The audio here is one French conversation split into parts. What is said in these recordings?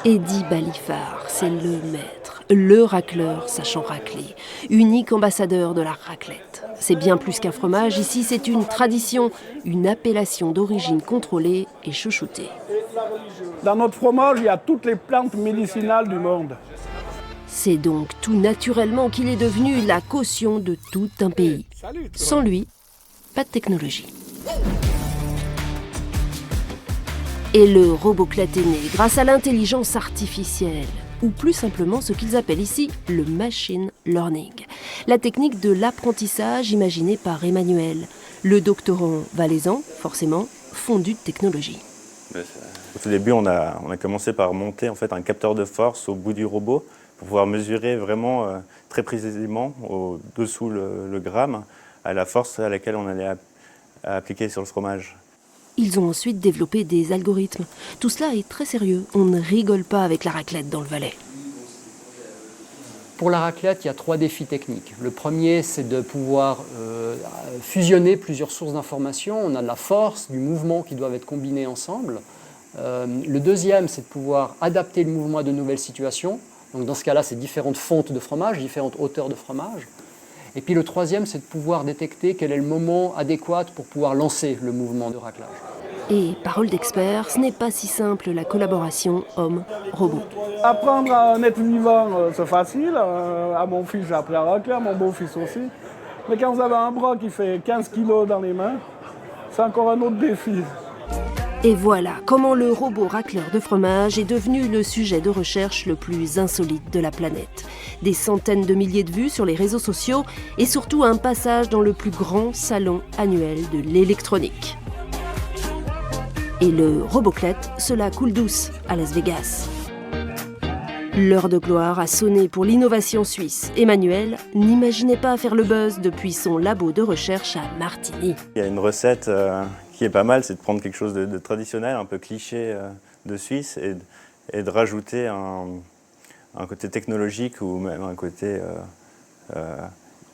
Eddy Baliffard, c'est le maître, le racleur sachant racler, unique ambassadeur de la raclette. C'est bien plus qu'un fromage, ici c'est une tradition, une appellation d'origine contrôlée et chouchoutée. Dans notre fromage, il y a toutes les plantes médicinales du monde. C'est donc tout naturellement qu'il est devenu la caution de tout un pays. Sans lui, pas de technologie. Et le Roboclette est né grâce à l'intelligence artificielle, ou plus simplement ce qu'ils appellent ici le machine learning, la technique de l'apprentissage imaginée par Emmanuel, le doctorant valaisan, forcément, fondu de technologie. Au tout début, on a commencé par monter en fait, un capteur de force au bout du robot pour pouvoir mesurer vraiment très précisément, au-dessous le gramme, à la force à laquelle on allait appliquer sur le fromage. Ils ont ensuite développé des algorithmes. Tout cela est très sérieux. On ne rigole pas avec la raclette dans le Valais. Pour la raclette, il y a 3 défis techniques. Le premier, c'est de pouvoir fusionner plusieurs sources d'informations. On a de la force, du mouvement qui doivent être combinés ensemble. Le deuxième, c'est de pouvoir adapter le mouvement à de nouvelles situations. Donc dans ce cas-là, c'est différentes fontes de fromage, différentes hauteurs de fromage. Et puis le troisième, c'est de pouvoir détecter quel est le moment adéquat pour pouvoir lancer le mouvement de raclage. Et parole d'expert, ce n'est pas si simple la collaboration homme-robot. Apprendre à un être vivant, c'est facile. À mon fils, j'ai appris à racler, à mon beau-fils aussi. Mais quand vous avez un bras qui fait 15 kilos dans les mains, c'est encore un autre défi. Et voilà comment le robot racleur de fromage est devenu le sujet de recherche le plus insolite de la planète. Des centaines de milliers de vues sur les réseaux sociaux et surtout un passage dans le plus grand salon annuel de l'électronique. Et le Roboclette, cela coule douce à Las Vegas. L'heure de gloire a sonné pour l'innovation suisse. Emmanuel n'imaginait pas faire le buzz depuis son labo de recherche à Martigny. Il y a une recette qui est pas mal, c'est de prendre quelque chose de traditionnel, un peu cliché de Suisse, et de rajouter un côté technologique ou même un côté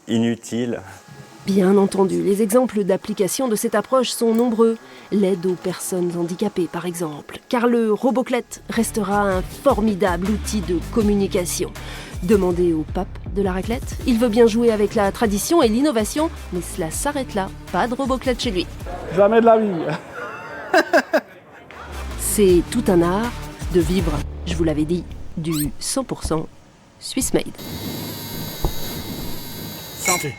inutile. Bien entendu, les exemples d'application de cette approche sont nombreux. L'aide aux personnes handicapées, par exemple, car le Roboclette restera un formidable outil de communication. Demandez au pape de la raclette, il veut bien jouer avec la tradition et l'innovation, mais cela s'arrête là, pas de Roboclette chez lui. Jamais de la vie. C'est tout un art de vivre, je vous l'avais dit, du 100% Swiss made. Santé.